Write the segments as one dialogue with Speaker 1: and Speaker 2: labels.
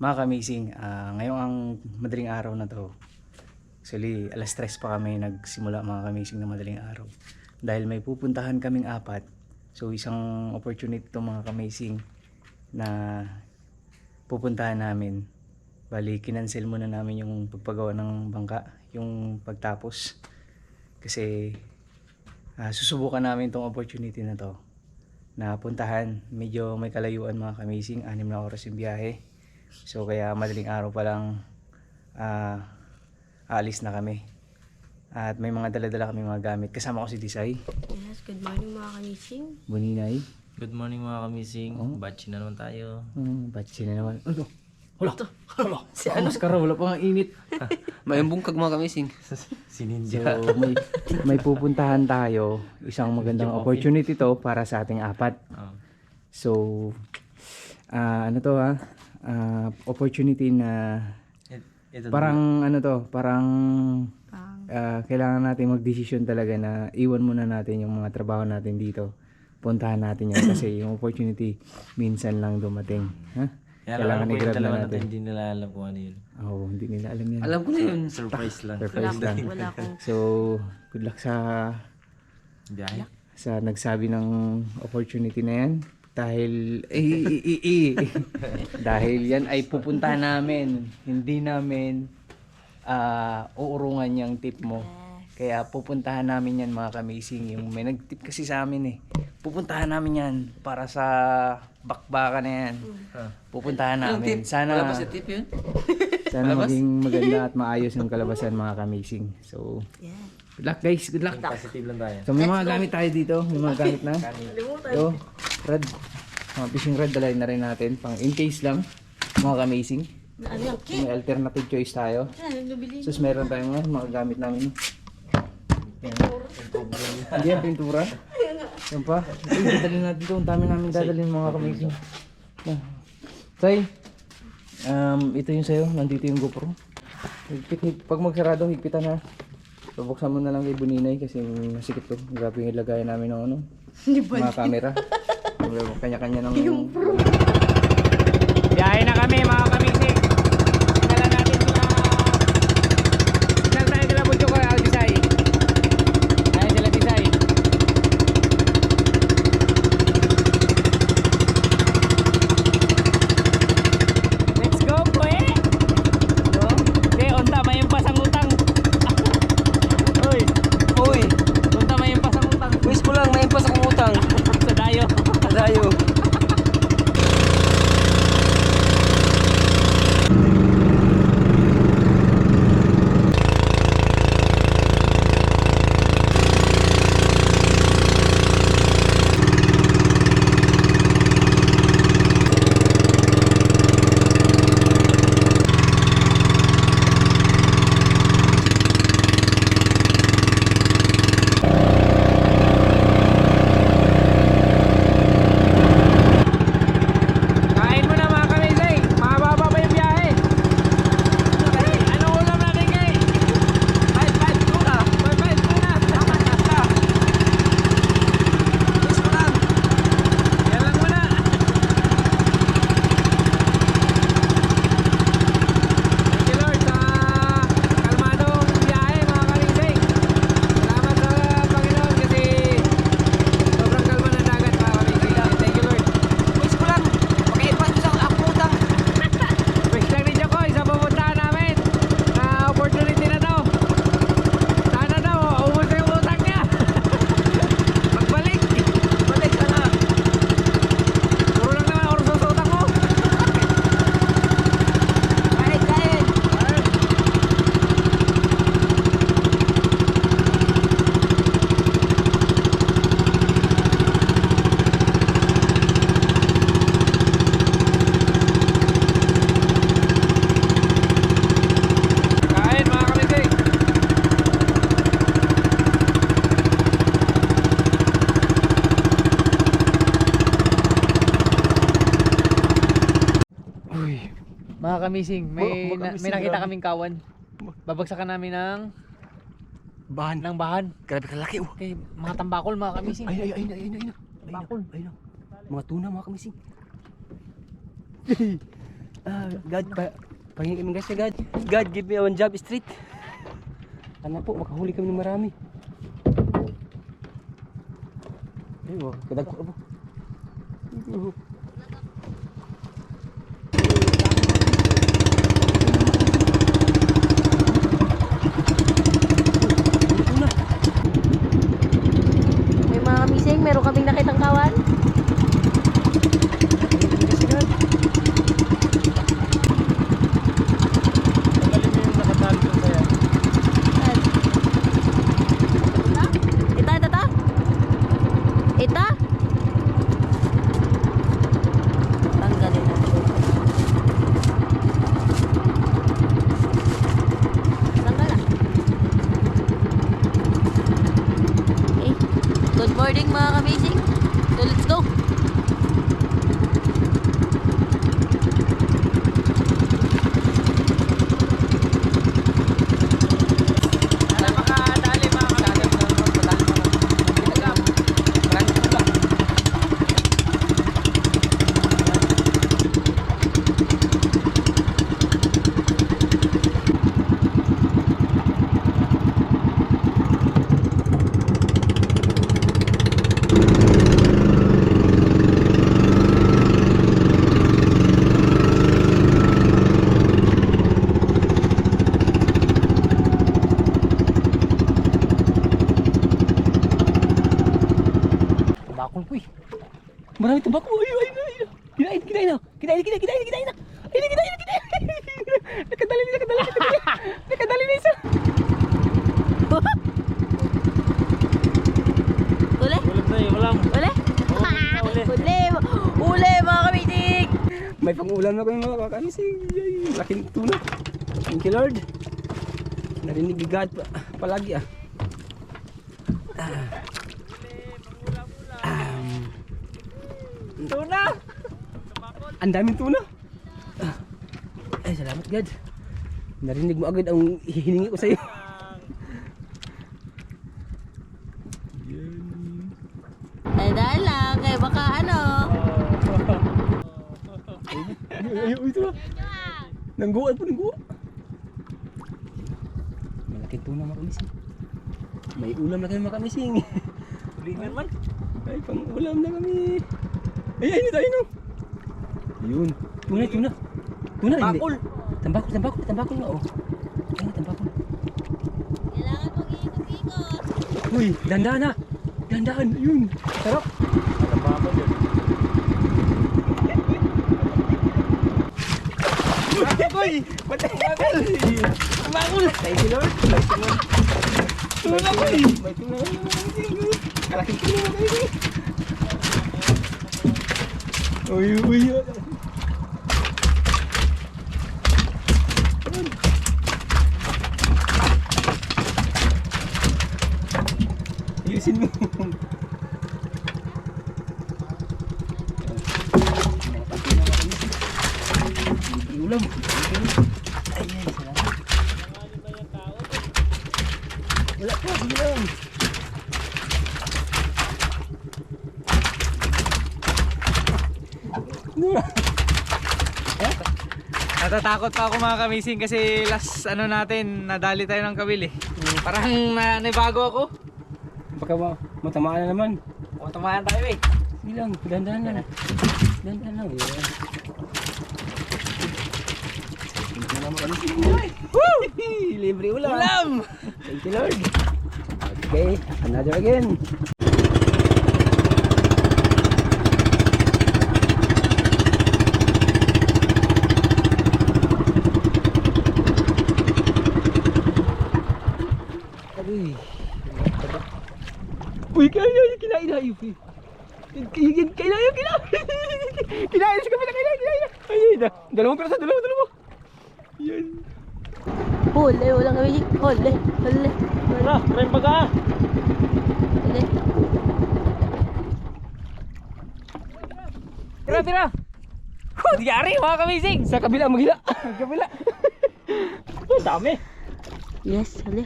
Speaker 1: Mga kamising, ngayong ang madaling araw na to, actually alas 3 pa kami nagsimula mga kamising na madaling araw. Dahil may pupuntahan kaming apat, so isang opportunity to mga kamising na pupuntahan namin. Bali, kinansel muna namin yung pagpagawa ng bangka, yung pagtapos. Kasi susubukan namin tong opportunity na to na puntahan. Medyo may kalayuan mga kamising, 6 na oras yung biyahe. So kaya madaling araw pa lang aalis na kami. At may mga dala-dala kami mga gamit. Kasama ko si Disay.
Speaker 2: Yes, good morning mga kamising.
Speaker 1: Buninay.
Speaker 3: Good morning mga kamising.
Speaker 1: Oh.
Speaker 3: Batchi na naman tayo.
Speaker 1: Batsi na naman. Ano? Hala! Hala!
Speaker 2: Si
Speaker 1: Mas kara, wala pa nga init.
Speaker 4: May bungkag mga kamising.
Speaker 3: Si
Speaker 1: So
Speaker 3: Ninja.
Speaker 1: may pupuntahan tayo. Isang magandang opportunity to para sa ating apat.
Speaker 3: Oh.
Speaker 1: So ano to opportunity na
Speaker 3: Ito
Speaker 1: parang ano to, parang kailangan natin magdesisyon talaga na iwan muna natin yung mga trabaho natin dito. Puntahan natin yan kasi yung opportunity minsan lang dumating. Ha? Kailangan
Speaker 3: Kailangan
Speaker 1: i-grab na
Speaker 3: natin.
Speaker 1: natin.
Speaker 3: Hindi nila alam kung ano yun.
Speaker 1: Oo, hindi nila alam yan.
Speaker 4: Alam ko na yun.
Speaker 3: Surprise lang.
Speaker 1: Surprise lang.
Speaker 2: Wala akong
Speaker 1: So, good luck sa
Speaker 3: Biyahe.
Speaker 1: nagsabi ng opportunity na yan. Dahil dahil yan ay pupuntahan namin. Hindi namin uurungan yung tip mo. Kaya pupuntahan namin yan mga kamising. Yung may nag-tip kasi sa amin pupuntahan namin yan para sa bakbaka na yan. Pupuntahan namin.
Speaker 4: Wala
Speaker 1: Sana
Speaker 4: pa sa tip yun?
Speaker 1: sana maging maganda at maayos yung kalabasan mga kamising. So,
Speaker 2: yeah.
Speaker 1: good luck guys. Good luck.
Speaker 3: Positive lang tayo.
Speaker 1: So may mga gamit tayo dito. May mga gamit na. So, rod. Mga fishing rod dalhin na rin natin. Pang in case lang. Mga amazing.
Speaker 2: Ano yung
Speaker 1: May alternative choice tayo.
Speaker 2: nabili?
Speaker 1: So meron tayong mga gamit namin. Yan. Hindi yan, pintura. Yan pa. Dadalhin natin ito. Ang dami namin dadalhin mga amazing. Say, ito yung sayo. Nandito yung GoPro. Pag magsarado, higpitan ha. Pabuksan mo na lang kay Buninay kasi masikip to. Grabe yung ilagay namin ng ano. Mga camera. Kanya-kanya ng... Biyahe na kami mga kamising. Sinala natin sila. Sinala tayo sila Budyo ko Aldisay. Tayo sila Disay. Let's go po Okay, unta may pasang utang. Uy,
Speaker 4: Uy!
Speaker 1: unta may pasang utang.
Speaker 4: Wish ko lang, may pas akong utang.
Speaker 1: Sa dayo.
Speaker 4: Adayo.
Speaker 1: Kain mo na mga kamisay. Mababa pa yung biyahe. Anong ulam natin kay? 5-5 tuna. 5-5 tuna.
Speaker 4: Wish ko lang.
Speaker 1: Yan lang muna. Thank you Lord sa kalmadong biyahe mga kamisay. Salamat sa Panginoon kasi sobrang kalma ng dagat mga kamisay. Thank you Lord.
Speaker 4: Wish ko lang. Pakiipas ko sa akong utang.
Speaker 1: Wish lang din ako sa pupuntahan namin na opportunity na to. Sana daw, ubos na yung utang niya. Magbalik.
Speaker 4: Balik ka na.
Speaker 1: Puro lang naman oras sa utang mo.
Speaker 4: Kain, kain.
Speaker 1: Kain mga kamisay. Uy, mga kamising, may nakita kaming kawan. Babagsakan namin ng
Speaker 4: Bahan.
Speaker 1: bahan.
Speaker 4: Grabe kalaki oh.
Speaker 1: Okay, mga tambakol mga kamising.
Speaker 4: Bakol. Ayun na. Mga tuna mga kamising. God, pahingin kami guys God. God, give me one job street. Ano po, makahuli kami ng marami. Ayun, kadag ko po.
Speaker 2: May mga kamising, meron kaming nakitang kawan. Ita, ita, ita. Ita. Tanggalin natin. Tanggal ah. Okay. Good morning mga kamising. So let's go.
Speaker 4: Bakol po eh. Marami tabako. Ayun. Kinain na. Kinain na. Ayun, kinain. Nakadali na isa.
Speaker 2: Uli?
Speaker 3: Walang.
Speaker 2: Uli? Uli mga kamising.
Speaker 4: May pang-ulam na kami mga kakamising. Ay, laking tuna. Thank you Lord. Narinig ni God palagi ah.
Speaker 3: Tuna!
Speaker 4: Ang daming tuna. Ay, salamat God. Narinig mo agad ang hihiningi ko sa iyo.
Speaker 2: Tandaan lang, kaya baka ano.
Speaker 4: Ay, ito na. Nangguan po. Malaking tuna mga kamising. May ulam na kami mga kamising.
Speaker 3: Ulingan man.
Speaker 4: Ay, pang-ulam na kami. Ay, ayun no. Yun. Tuna. Tuna, hindi.
Speaker 3: Bakul.
Speaker 4: Tambakol nga, oh. Ay, tambakol.
Speaker 2: Kailangan mong ikot-ikot.
Speaker 4: Uy, dandahan. Yun. Sarap.
Speaker 3: Bakul yun.
Speaker 4: Uy, tambakol. Thank you, Lord. Tuna ko eh. May tuna na naman. Kalaking tuna na kayo. Uy. Ayusin mo. Ulam. Ay, salamat. Wala po, ulam.
Speaker 3: Natatakot pa ako mga kamising kasi last natin, nadali tayo ng kawil eh. Parang naibago ako.
Speaker 4: Baka matamaan na naman.
Speaker 3: Matamaan tayo eh.
Speaker 4: Sige lang, dandahan lang. Dandahan lang. Yeah. Thank you naman kami. Woo! Libre ulam! Thank you Lord. Okay, another again. Uy, kinain na yun. Kinain sa kapila, kinain. Ay, dalawang piraso, dalawa. Yan.
Speaker 2: Huli, walang kamising. Huli.
Speaker 3: Tara, try baga.
Speaker 2: Huli.
Speaker 3: Tira. Diyari mga kamising.
Speaker 4: Sa kabila, maghila. Kabila.
Speaker 3: Dami.
Speaker 2: Yes, huli.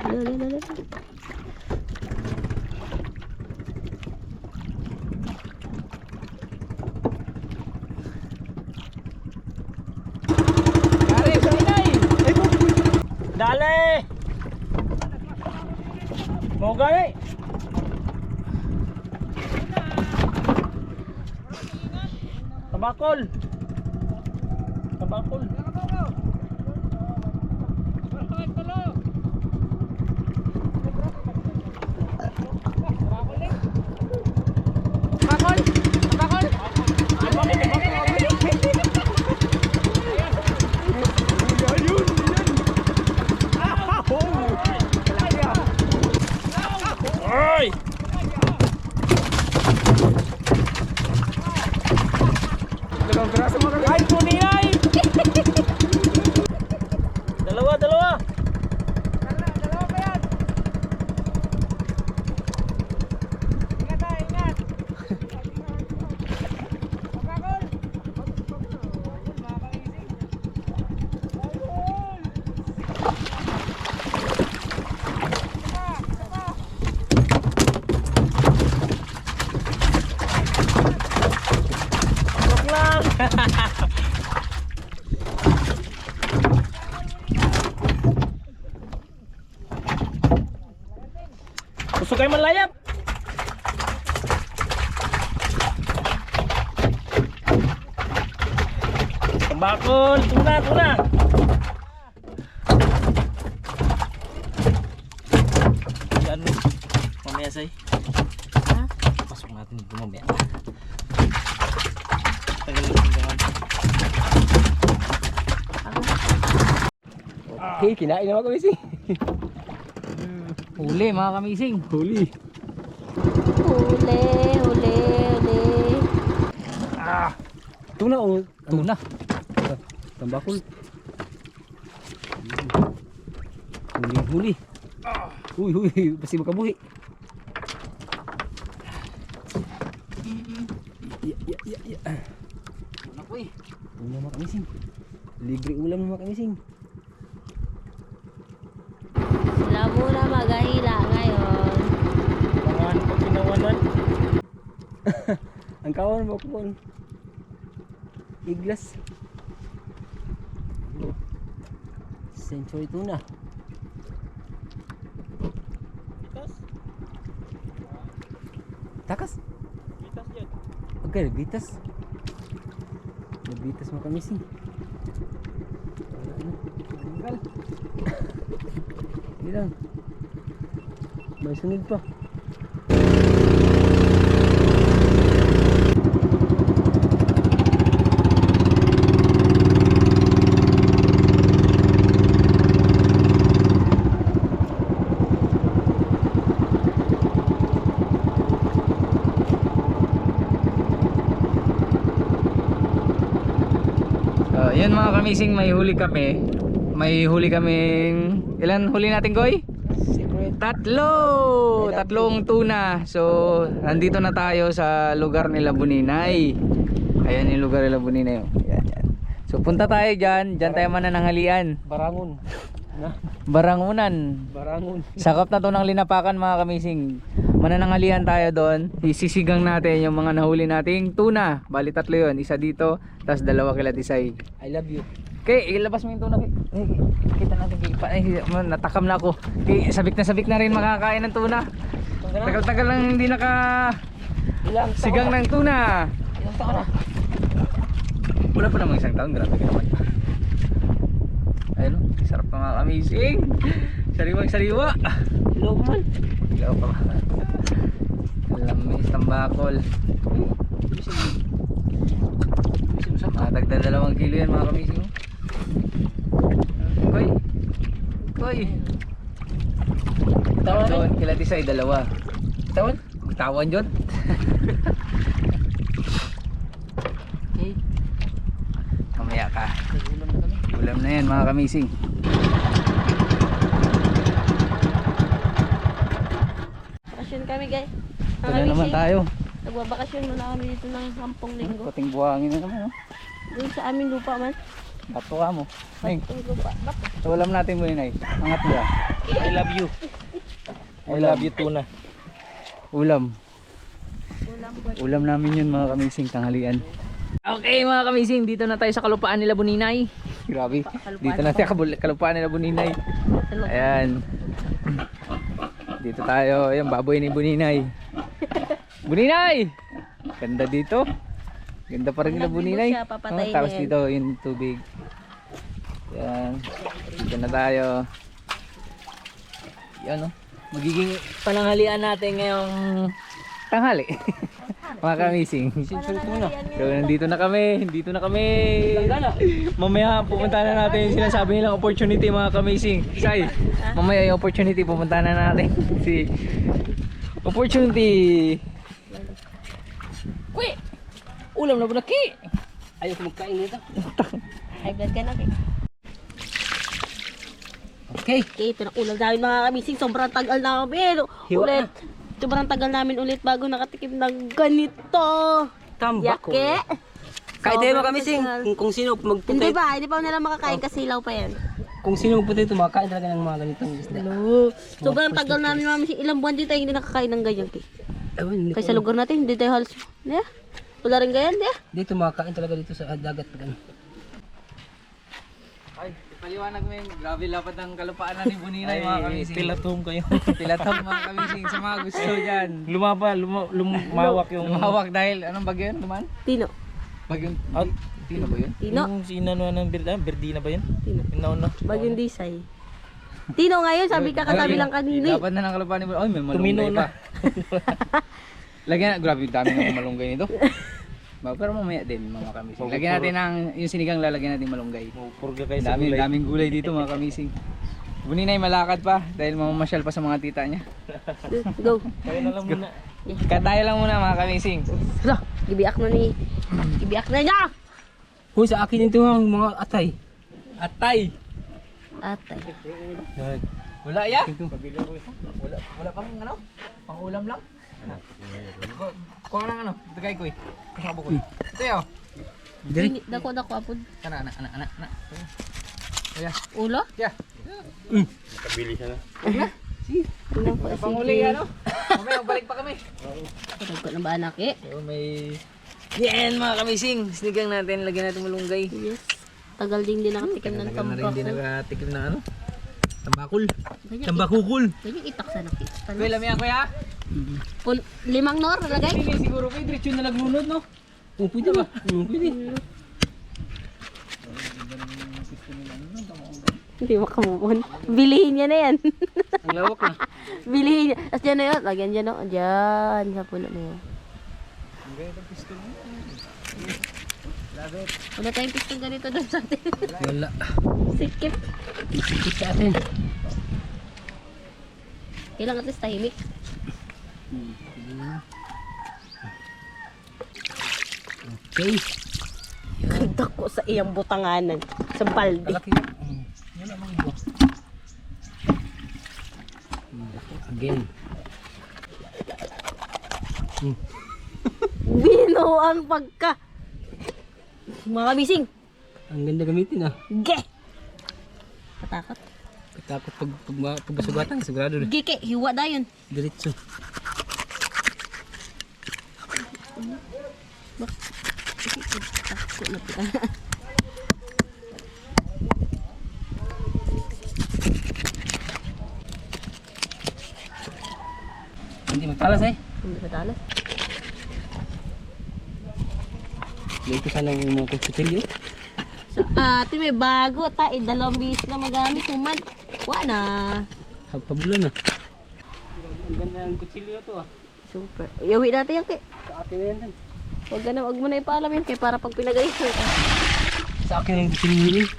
Speaker 4: Mau gani? Tabakol. Tabakol. Ay! Dalawang piraso mga kamising. Ay, puninay! Dalawa, dalawa. Dalawa pa yan. Ingat ha, ingat. Pagkakol. Gusto kayo manlayap? Bakol, tuna, tuna. Yan, mamaya say.
Speaker 2: Ha?
Speaker 4: Pasok natin dito mamaya. Tagal natin ganyan. Okay, kinain naman kami si.
Speaker 3: Huli mga kamising.
Speaker 4: Huli.
Speaker 2: Huli, huli, huli.
Speaker 4: Tuna o
Speaker 3: Tuna.
Speaker 4: tambakol. Huli, huli. Uy, uy, pasti makabuhi. Ya.
Speaker 3: Ako eh.
Speaker 4: Ulam mga kamising. Libre ulam mga kamising.
Speaker 2: Sila muna maghahila ngayon.
Speaker 4: Pangan pag pinawanan. Ang kawan mo ko iglas. Century tuna. Takas? Bitas yan. Okay, bitas. Bitas mo kami sing. Tanggal. Hindi lang. May sunod pa.
Speaker 3: Yan mga kamising, may huli kami. May huli kaming... Ilan huli natin, Goy? Tatlong tuna. So nandito na tayo sa lugar nila Buninay. Ayan yung lugar nila Buninay. Yan. So punta tayo dyan. Dyan tayo manananghalian.
Speaker 4: Barangon.
Speaker 3: Barangunan.
Speaker 4: Barangon.
Speaker 3: Sakop na to ng linapakan mga kamising. Manananghalian tayo doon. Isisigang natin yung mga nahuli nating tuna. Bali tatlo yun. Isa dito, tapos dalawa kila Tisay.
Speaker 4: I love you.
Speaker 3: Okay, ilabas mo yung tuna. Kita natin. Natakam na ako. Okay, sabik na rin makakain ng tuna. Tagal-tagal lang hindi sigang ng tuna.
Speaker 4: Ilang taon na?
Speaker 3: Wala pa namang isang taon. Grabe ka naman. Ayun o, sarap pa mga kamising. Sariwa.
Speaker 4: Ilaw man.
Speaker 3: Ilaw pa ba? Lamis, tambakol. Tagda 2 kilo yan mga kamising. Koy.
Speaker 4: Tawan
Speaker 3: doon, kila Tisay, 2.
Speaker 4: Tawan?
Speaker 3: Tawan yun.
Speaker 2: Okay.
Speaker 3: Mamaya ka. Ulam na yan mga kamising.
Speaker 2: Bakasyon kami guys.
Speaker 3: Ito na naman tayo.
Speaker 2: Nagbabakasyon muna kami dito ng 10 linggo.
Speaker 3: Puting buhangin na naman.
Speaker 2: Doon sa aming lupa man.
Speaker 3: Bato ka mo. Ay,
Speaker 2: Itong lupa. Bakit?
Speaker 3: so ulam natin mo yun ay. Angat mo yan.
Speaker 4: I love you. I love you tuna.
Speaker 3: Ulam.
Speaker 2: Ulam po.
Speaker 3: Ulam namin yun mga kamising, tanghalian. Okay mga kamising, dito na tayo sa kalupaan nila Buninay. Grabe. Dito na tayo kalupaan nila Buninay. Ayan. Dito tayo. Ayan, baboy ni Buninay. Buninay! Ganda dito. Ganda pa rin nila Buninay.
Speaker 2: Siya, papatayin
Speaker 3: Tapos
Speaker 2: na yan.
Speaker 3: dito yung tubig. Yan. Dito na tayo. Yan o. Magiging pananghalian natin ngayong tanghali. Mga kamising. So nandito na kami. Dito na kami. Mamaya pupunta na natin yung sinasabi nilang opportunity mga kamising. Say, mamaya yung opportunity pupunta na natin. Si opportunity. Uy! Ulam na bunaki!
Speaker 4: Ayaw ko magkain nito.
Speaker 2: High blood ka na, Kay.
Speaker 3: Okay.
Speaker 2: Okay, ito na ulam namin mga kamising. Sobrang tagal namin.
Speaker 3: Hiwa
Speaker 2: Ulit. Sobrang tagal namin ulit bago nakatikim ng ganito.
Speaker 4: Tambak ko.
Speaker 2: Yake.
Speaker 4: Kahit tayo
Speaker 2: Sobrang
Speaker 4: makamising,
Speaker 2: tagal.
Speaker 4: kung sino
Speaker 2: Hindi
Speaker 4: magpunta,
Speaker 2: ba? Hindi pa nila makakain kasi ilaw pa yan.
Speaker 4: kung sino magpunta ito, makakain talaga ng mga ganitong isda.
Speaker 2: No. Sobrang tagal namin mami. Ilang buwan din tayo hindi nakakain ng ganyan. Kay.
Speaker 4: Ewan, hindi
Speaker 2: Kaya sa
Speaker 4: ko-
Speaker 2: lugar natin, hindi tayo halos. Yeah. Wala rin ganyan, yeah.
Speaker 4: Dito makakain talaga dito sa dagat pag ano.
Speaker 3: Ay, ipaliwanag mo yung grabe lapad ng kalupaan na ni Buninay mga kamising.
Speaker 4: Tilatong kayo.
Speaker 3: Tilatong mga kamising sa mga gusto dyan.
Speaker 4: Lumawak yung...
Speaker 3: Lumawak dahil anong bagyo yun naman?
Speaker 2: Tino.
Speaker 3: Bagyong Tino ba yun?
Speaker 2: Tino.
Speaker 4: Yung sinano ng Berdina ba yun?
Speaker 2: Tino.
Speaker 4: Yung nauna.
Speaker 2: Bagyong Disay. Tino ngayon, sabi ka katabi lang kanina.
Speaker 3: Lapad na ng kalupaan ni Buninay. Ay, may
Speaker 4: Tumino
Speaker 3: malunggay pa. Lagyan na, grabe dami ng malunggay nito. Pero mamaya din mga kamising. Lagyan natin ng yung sinigang lalagyan natin malunggay.
Speaker 4: Purga kayo sa
Speaker 3: Daming gulay dito mga kamising. Buninay malakad pa dahil mamamasyal pa sa mga tita niya.
Speaker 2: Go.
Speaker 4: Kaya na lang muna.
Speaker 3: Katayo lang muna mga kamising.
Speaker 2: Hala, gibiyak na ni. Gibiyak na niya.
Speaker 4: Huy, sa akin ito ang mga atay.
Speaker 3: Atay!
Speaker 2: Atay.
Speaker 3: Wala ya? Wala pang ano? Pang ulam lang? Kuha lang ano? Ito kay Kuy. Kasama ko. Ito yun.
Speaker 4: Diri.
Speaker 2: Dako apod.
Speaker 3: Kana, anak. Kaya,
Speaker 2: Ulo?
Speaker 3: yeah.
Speaker 2: Unang po.
Speaker 3: Panguli ano? Mamaya balik pa kami.
Speaker 2: Dagko na ba anak eh?
Speaker 3: So may... Yan mga kamising. Sinigang natin. Lagyan natin malunggay.
Speaker 2: Yes. Tagal din nakatikim ng
Speaker 3: Tagal na rin din
Speaker 2: tambak.
Speaker 3: nakatikim na ano? Tambakul.
Speaker 2: Ganyan,
Speaker 3: Tambakukul.
Speaker 2: ganyan itak sa nakit.
Speaker 3: Kuy, lamihan kuya.
Speaker 2: Limang nor, lagay?
Speaker 3: Hindi siguro kuy. Diretso na naglunod no?
Speaker 4: Oh, pwede ba? Pwede.
Speaker 2: Hindi makamumon. Bilihin niya na yan.
Speaker 4: Ang lawak na.
Speaker 2: Bilihin niya. Tapos dyan na yun. Lagyan dyan no. Dyan. Sa puno na yun. Wala tayong pistol ganito doon sa atin.
Speaker 4: Wala.
Speaker 2: Sikip.
Speaker 4: Sikit sa atin.
Speaker 2: Kailangan at least tahimik.
Speaker 4: Okay.
Speaker 2: Ganda ko sa iyang butanganan. Sa balde.
Speaker 4: Laki na. Yan ang mga buwan. Again.
Speaker 2: Bino ang pagka. Mga kabising.
Speaker 4: Ang ganda gamitin ah.
Speaker 2: Ge! Katakot.
Speaker 4: Takot pag basugatan, sigurado na.
Speaker 2: Ge ke. Hiwa da yun.
Speaker 4: Diretso.
Speaker 2: Takot na pala.
Speaker 4: Hindi magtalas eh.
Speaker 2: Hindi ba talas?
Speaker 4: Dito sana yung mga kutsitilyo.
Speaker 2: So, ate may bago. Dalawang bis na magamit. Human. Wala.
Speaker 4: Pabulan na. Ang ganda ng kutsilyo to ah.
Speaker 2: Super. Iyawi natin yan kay.
Speaker 4: Sa akin na yan.
Speaker 2: Huwag mo na ipaalam yan kay para pag pinagayin ka.
Speaker 4: Sa akin ang kutsilyo yun.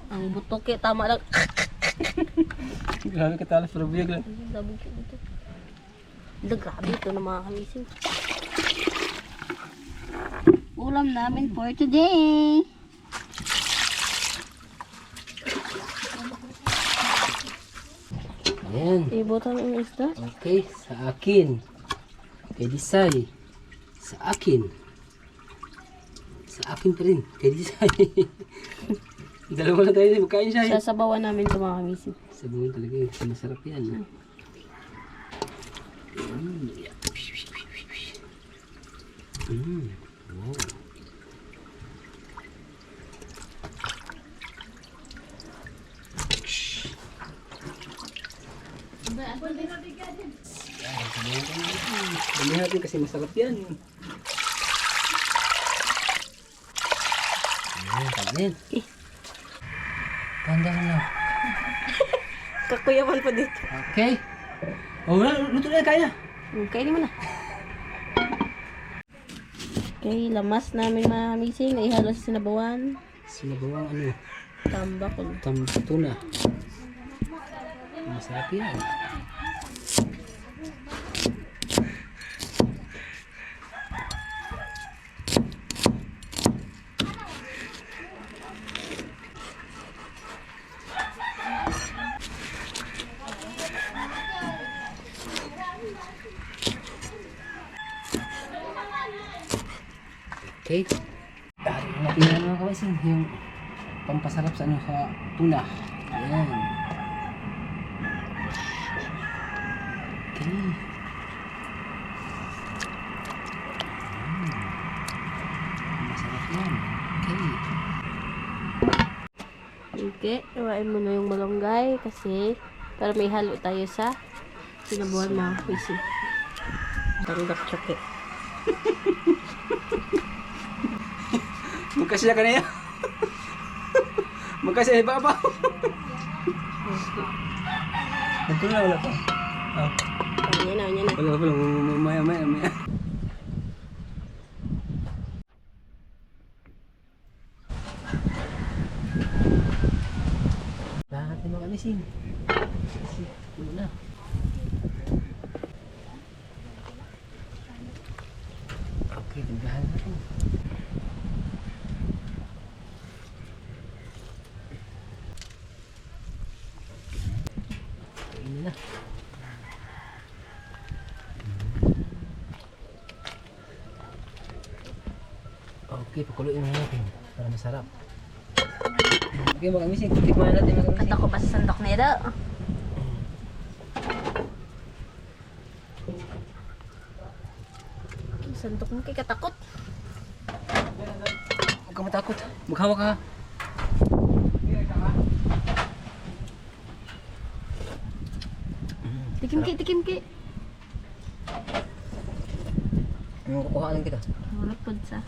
Speaker 2: Ang butok kaya tama lang.
Speaker 4: Grabe katalas pero buyag lang.
Speaker 2: Sabog ko dito. Grabe ito na mga kamising. Ulam namin for today.
Speaker 4: Ayan.
Speaker 2: Ibotan ang isda.
Speaker 4: Okay, sa akin. Kay Disay. Sa akin. Sa akin pa rin. Kay Disay. Dalawa na tayo, magkain siya.
Speaker 2: Sasabawan namin ito mga kamisin.
Speaker 4: Sabawan talaga yun. Masarap yan. Wow. Dami natin kasi masarap yan. Ayan. Tanda na.
Speaker 2: Kakuyawan pa dito.
Speaker 4: Okay. Oh, luto na, kaya.
Speaker 2: Kainin mo na. Okay, lamas namin mga kamising. Naihalo sa sinabawan.
Speaker 4: Sinabawang ano,
Speaker 2: Tambak.
Speaker 4: tuna. Masarap yan. Okay. Dari natin yan mga kawasin. Yung pampasarap sa ano sa tuna. Ayan. Okay. Masarap yan. Okay.
Speaker 2: Okay, iwain mo na yung malunggay kasi para may halo tayo sa sinabawan mga kamising. Tanggap tsoke.
Speaker 4: Magkasya ka na yan. Magkasya iba pa. Ito na wala pa.
Speaker 2: Yan na.
Speaker 4: Wala pa. Maya. Lahat ng mga alising. Wala na. Okay, tinggahan na ito. Ini na. Okay, pakuluin na natin para masarap. Okay, mga kamising, tikman natin mga kamising.
Speaker 2: At ako pa sa sandok na ito. Sandok mo kay katakot.
Speaker 4: Huwag ka matakot. Maghawak ka.
Speaker 2: Tikim ki.
Speaker 4: Kukuhaan kita.
Speaker 2: Wala po sa.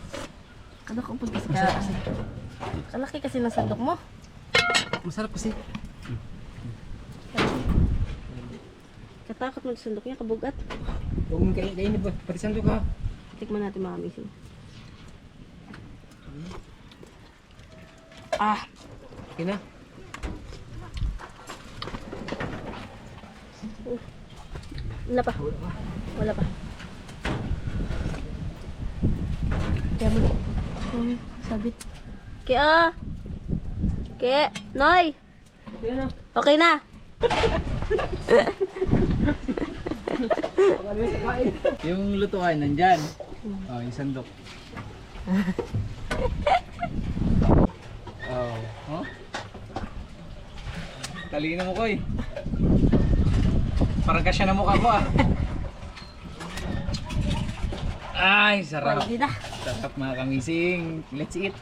Speaker 2: Kada ko po kasi. Kalaki kasi ng sandok mo.
Speaker 4: Masarap kasi.
Speaker 2: Katakot mo sa sandok niya, kabugat.
Speaker 4: Huwag mong kainin ba? Pati sandok ka.
Speaker 2: Tikman natin mga kamising. Ah,
Speaker 4: Okay na.
Speaker 2: wala pa. Wala pa. Kaya mo. Sabit. Kaya. Kaya. Noy. Okay na.
Speaker 1: Yung lutuan nandyan. Oh, yung sandok. Oh. Talino mo ko eh. Parang kasya na mukha ko ah. Ay, sarap.
Speaker 2: Pwede na.
Speaker 1: Sarap mga kamising. Let's eat.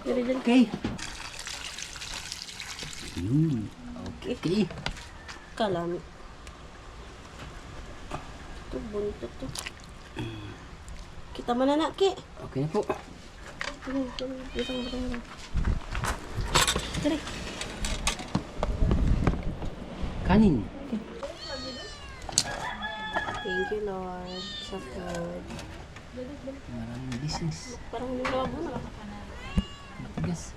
Speaker 2: Pero dyan.
Speaker 4: Okay. Okay.
Speaker 2: Kalami. Ito, buntot to. Kita mo na na, Ki.
Speaker 4: Okay na po.
Speaker 2: Bitang. Tari.
Speaker 4: Kanin.
Speaker 2: Thank you, Lord, sa food.
Speaker 4: Maraming business.
Speaker 2: Parang nilabo na.
Speaker 4: Matigas.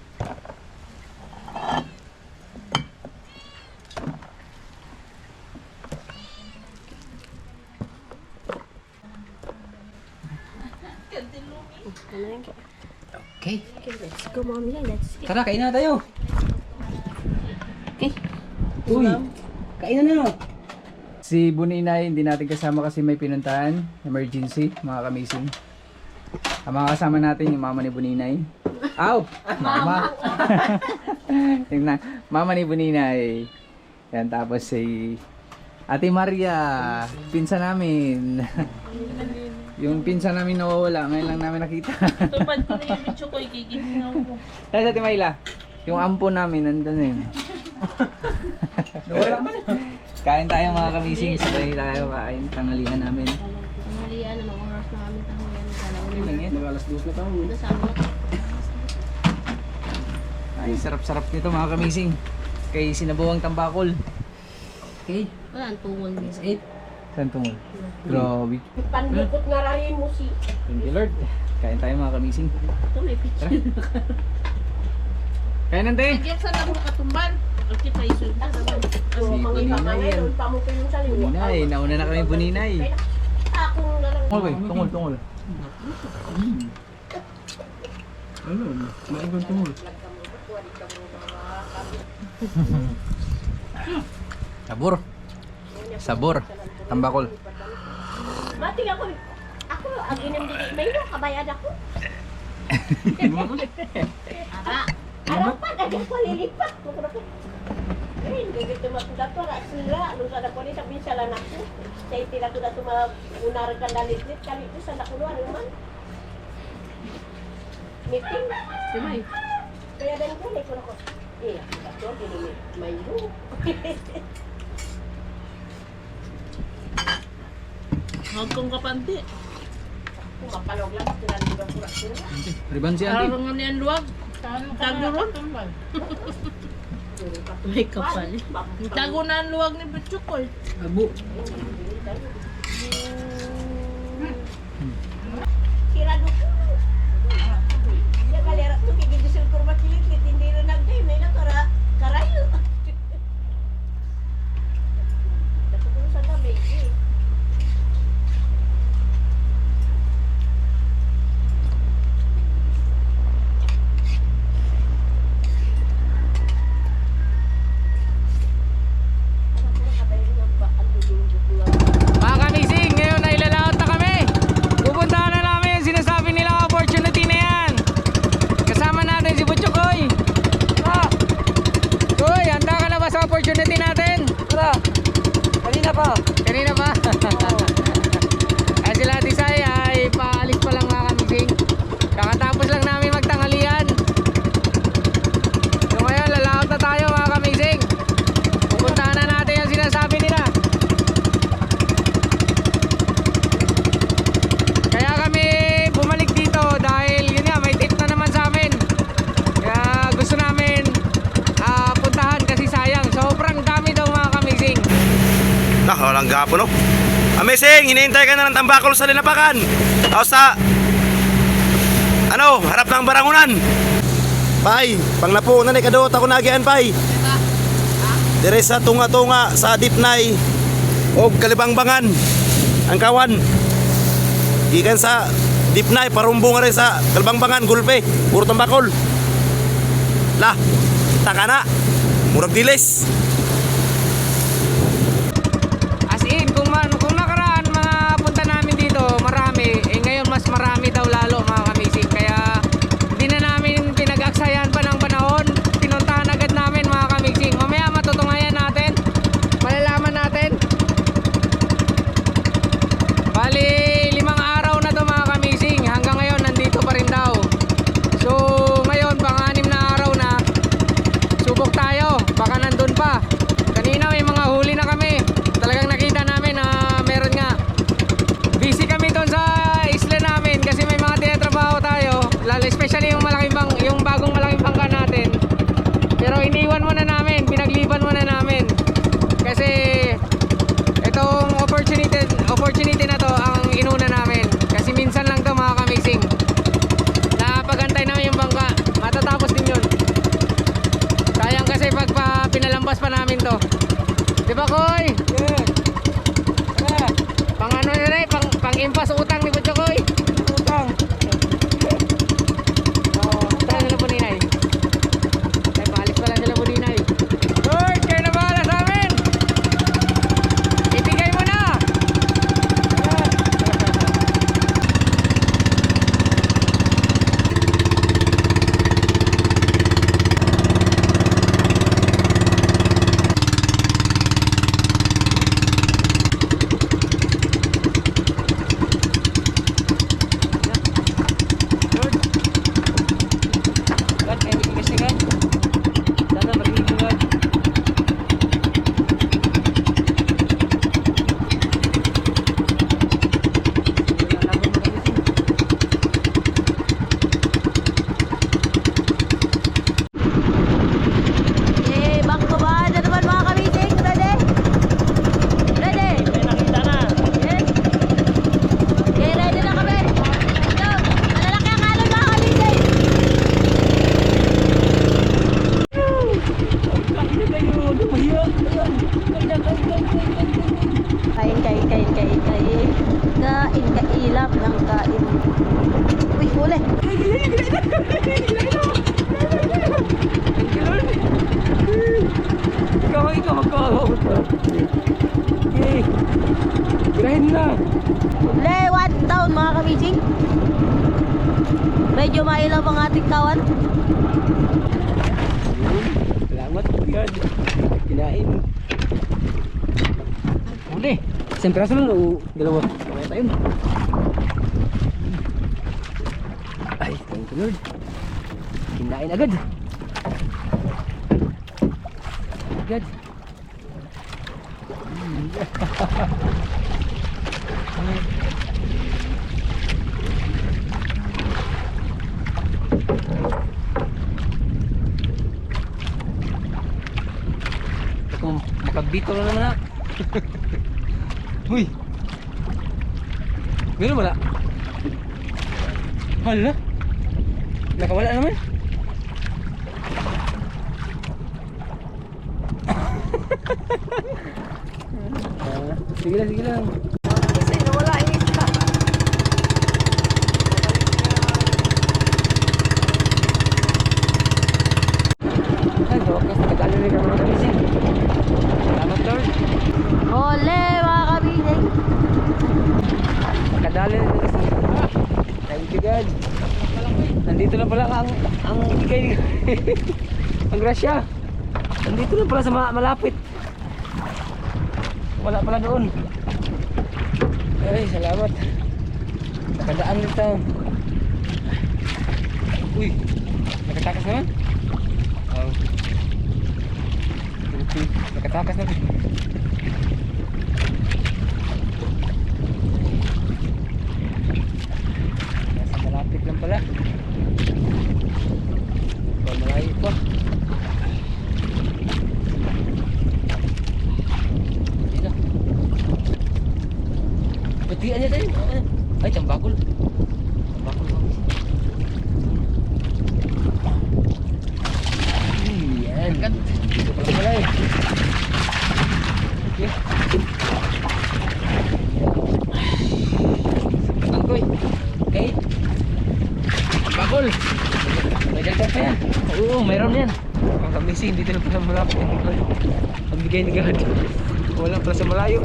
Speaker 2: Ano yan, Ki?
Speaker 4: Okay.
Speaker 2: Okay, let's go, mommy. Let's eat.
Speaker 4: Tara, kain na tayo.
Speaker 2: Okay.
Speaker 4: Uy, kain na.
Speaker 1: Si Buninay hindi natin kasama kasi may pinuntahan. Emergency mga kamising.
Speaker 3: Ang mga kasama natin yung mama ni Buninay. Aw! Mama! Tingnan, mama ni Buninay. Yan, tapos si Ate Maria, pinsan namin. Yung pinsan namin nawawala, ngayon lang namin nakita.
Speaker 2: Tupad ko na yung bitso ko, ikikinaw mo.
Speaker 3: Tapos Ate Mayla, yung ampo namin nandun eh. Kain tayo mga kamising, sabay tayo kain, tanghalian namin.
Speaker 2: Tanghalian, anong oras na kami tanghalian?
Speaker 3: Yun lang yan.
Speaker 4: Mag-alas 2 na tayo.
Speaker 2: Nasama na.
Speaker 3: Ay, sarap-sarap nito mga kamising. Kay sinabuang tambakol.
Speaker 4: Okay.
Speaker 2: Wala, ang tungol niya.
Speaker 4: 8.
Speaker 3: Saan tungol? Grabe.
Speaker 2: Pandikot na rin mo si...
Speaker 3: Thank you Lord. Kain tayo mga kamising.
Speaker 2: Ito may picture.
Speaker 3: Kain nante!
Speaker 2: Diyak sa lang katumbal. Ang kita iso.
Speaker 3: Si Buninay yan. Buninay, nauna na kami Buninay.
Speaker 2: Ako na lang.
Speaker 3: Tungol boy, tungol, tungol.
Speaker 4: Ano? Maigang tungol.
Speaker 3: Sabor. Sabor. Tambakol.
Speaker 2: Mati ako. Ako, ang inamdili. May mo, kabayad ako. Araw pa, lagi ko lilipat. Eh, hindi ko matudato. Sila, nung sa dako ni, sabihin sa lanak ko. Sa itila ko dato magunaran ka dalitlit. Kali ko sa nakulo, ano man. Meeting.
Speaker 5: Simay.
Speaker 2: Kaya din ko, ko na ko. Eh, dato, hindi may mo.
Speaker 5: Huwag kong kapante.
Speaker 2: Kung mapalog lang, tinaligang kura-kura.
Speaker 3: Riban si auntie.
Speaker 5: Araw nga niyan luwag. Tago ron. May kapal. Tago na ang luwag ni Pichukoy.
Speaker 4: Abo.
Speaker 2: Sirado ko. Siya kalera to, kikigisil ko makilit, hindi rin nagday, may karayo. Dapat ko sa tabi, eh.
Speaker 3: Mga kamising, ngayon ay lalaot na kami. Pupuntahan na namin yung sinasabi nilang opportunity na yan. Kasama natin si Butchokoy. Koy, handa ka na ba sa opportunity natin?
Speaker 4: Tara. Kanina pa.
Speaker 3: Kanina pa? Ay sila Tisay ay paalis pa lang mga kamising. Kakatapos lang namin magtanghalian. So ngayon lalaot na tayo mga kamising. Pupuntahan na natin yung sinasabi nila. Kaya kami bumalik dito dahil yun nga may tip na naman sa amin. Kaya gusto namin puntahan kasi sayang. Sobrang dami daw mga kamising.
Speaker 6: Walang gapo no. Amazing, hinihintay ka na ng tambakol sa Linapakan. Tapos sa harap ng Barangunan. Pay, pang napunan ni kadot ako nagian pay. Dire sa tunga-tunga sa Dipnay o Kalibangbangan ang kawan. Gikan sa Dipnay parumbong rin sa Kalibangbangan gulpe, puro tambakol. Lah, taka na. Murag dilis.
Speaker 3: As in, kung nakaraan mga punta namin dito, marami. Ngayon mas marami daw lalo mga kamising. Kaya hindi na namin pinag-aksayan pa ng panahon. Pinuntahan agad namin mga kamising. Mamaya matutungayan natin. Malalaman natin. Bali, 5 araw na to mga kamising. Hanggang ngayon, nandito pa rin daw. So, ngayon, pang-6 na araw na. Subok tayo. Baka nandun pa. Kanina may mga huli na kami. Talagang nakita namin na meron nga. Busy kami doon sa isla namin kasi may mga tinatrabaho tayo. Lalo especially yung bagong malaking bangka natin. Pero iniwan muna namin, pinagliban muna namin. Kasi itong opportunity na to ang inuna namin. Kasi minsan lang to mga kamising. Napagantay namin yung bangka. Matatapos din yun. Sayang kasi pag pinalampas pa namin to. Diba Koy? Pang ano na rin, pang-impas utang ni Butchokoy.
Speaker 4: Utang.
Speaker 3: Saan sila Buninay? Ay, paalis pa lang sila Buninay. Lord, kayo na bahala sa amin! Ibigay mo na!
Speaker 2: kamising? Medyo mailaw ang ating kawan.
Speaker 4: Salamat yan. Kinain. Uli. Isang piraso lang o dalawa. Kaya tayo. Ay, thank you Lord. Kinain agad. Agad. Kung makabito na naman na. Uy. Meron wala? Hala. Nakawala naman. Sige lang, sige lang.
Speaker 2: Kasi nawala yung isa.
Speaker 4: Ay, wakas nakadalo na kami mga kamising. Salamat Lord.
Speaker 2: Ole mga kamising.
Speaker 4: Nakadalo na kasi. Thank you God. Nandito na pala ang bigay. Ang grasya. Nandito na pala sa malapit. Wala pala doon. Ay, salamat. Nakadaan dito. Uy, nakatakas naman. Oh. Okay, nakatakas naman. Nasa malapit lang pala. Malayo pa. Butian niya tayo. Ay, tambakol. Tambakol ba? Yan. Dito pala pala eh. Okay. Bangkoy. Okay. Bakol. May dagdag pa yan. Oo, mayroon yan. Ang kamising, dito na pala malapit. Ang bigay ni God. Wala pala sa malayo.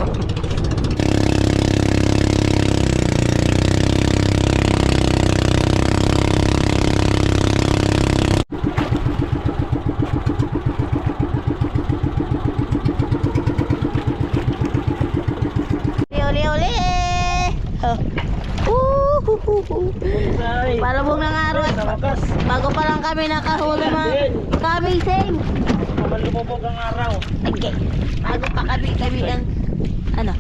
Speaker 2: Uli. Palubog ng araw at bago pa lang kami nakahuli mga kamising.
Speaker 1: Lumubog ang araw.
Speaker 2: Okay. Bago pa kami ng ano?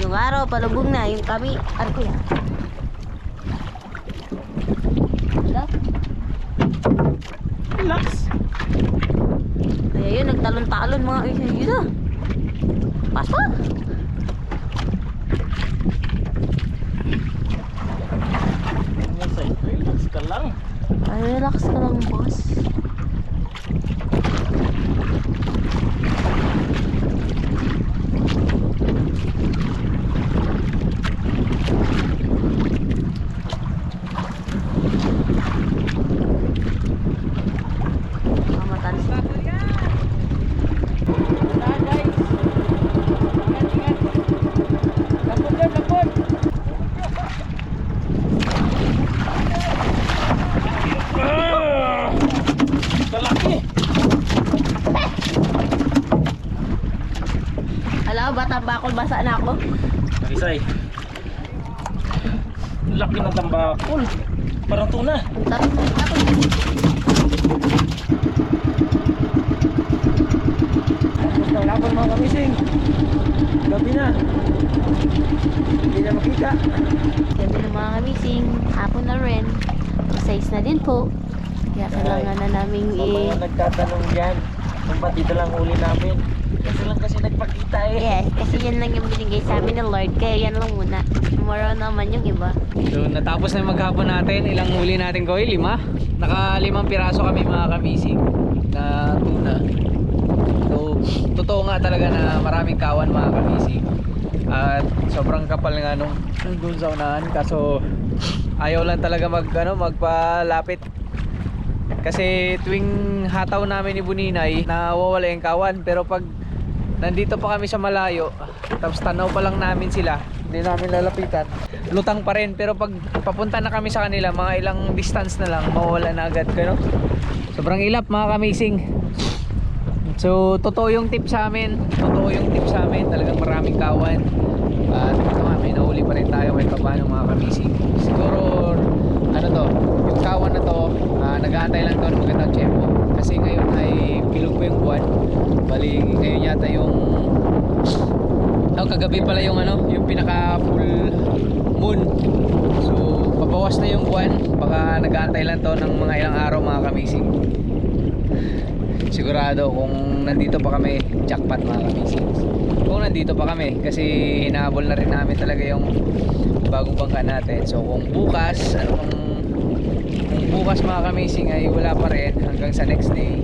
Speaker 2: Yung araw palubog na, yung kami ano ko yan? Wala?
Speaker 1: Relax.
Speaker 2: Kaya yun, nagtalon-talon mga yun na. Basta.
Speaker 1: Relax ka lang.
Speaker 2: Ay, relax ka lang, boss. Mamatalis. Alam ba, tambakol basa na ako?
Speaker 1: Narisay. Laki ng tambakol. Parang tuna.
Speaker 2: Tapos na ako.
Speaker 4: Laban mga kamising. Gabi na. Hindi na makita.
Speaker 2: Gabi na mga kamising. Hapon na rin. Size na din po. Kaya kailangan na namin
Speaker 1: Mga nagtatanong dyan kung ba't dito lang huli namin. Kasi lang kasi nagpakita eh.
Speaker 2: Yes, kasi yan lang yung binigay sa amin ng Lord. Kaya yan lang muna. Tomorrow naman yung iba.
Speaker 3: So natapos na yung maghapon natin. Ilang huli natin ko? 5? Naka 5 piraso kami mga kamising na tuna. So totoo nga talaga na maraming kawan mga kamising. At sobrang kapal nga nung doon sa unahan. Kaso ayaw lang talaga magpalapit. Kasi tuwing hataw namin ni Buninay, nawawala yung kawan. Pero pag nandito pa kami sa malayo, tapos tanaw pa lang namin sila, hindi namin lalapitan, lutang pa rin. Pero pag papunta na kami sa kanila, mga ilang distance na lang, mawala na agad, gano? Sobrang ilap mga kamising. So totoo yung tip sa amin, talagang maraming kawan. At ito nga, may nahuli pa rin tayo kahit paano mga kamising. Siguro ano to, yung kawan na to, nag-aantay lang to ng magandang tempo. Kasi ngayon ay bilog po yung buwan. Bali ngayon yata yung kagabi pala yung yung pinaka full moon. So pabawas na yung buwan, baka nag-aantay lang to ng mga ilang araw mga kamising. Sigurado kung nandito pa kami, jackpot mga kamising. Kung nandito pa kami, kasi hinahabol na rin namin talaga yung bagong bangka natin. So kung bukas, kung bukas mga kamising ay wala pa rin hanggang sa next day,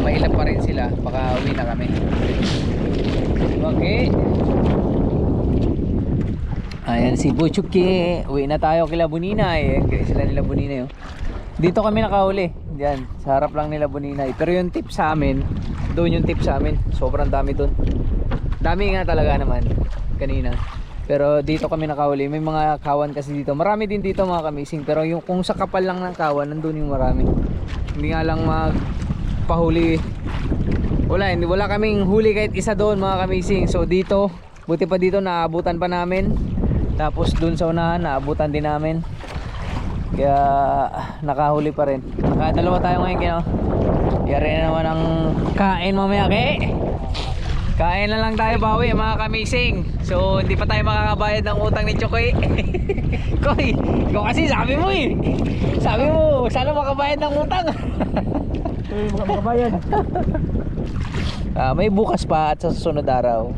Speaker 3: mailap pa rin sila, baka uwi na kami. Okay. Ayan si Buchuki, uwi na tayo kila Buninay. Ayan guys, sila nila Buninay. Dito kami nakahuli, diyan, sa harap lang nila Buninay. Pero yung tip sa amin, doon yung tip sa amin, sobrang dami doon. Dami nga talaga naman kanina. Pero dito kami nakahuli, may mga kawan kasi dito. Marami din dito mga kamising, pero yung kung sa kapal lang ng kawan, nandun yung marami. Hindi nga lang magpahuli. Wala kaming huli kahit isa doon mga kamising. So dito, buti pa dito naabutan pa namin. Tapos doon sa unahan naabutan din namin. Kaya nakahuli pa rin. Nakadalawa tayo ngayon kaya. Yari na naman ang kain mamaya kain na lang tayo bawi mga kamising. So hindi pa tayo makakabayad ng utang ni Chokoy. Koy, ikaw kasi sabi mo sabi mo sana makabayad ng utang. Makabayad. May bukas pa at sa susunod araw.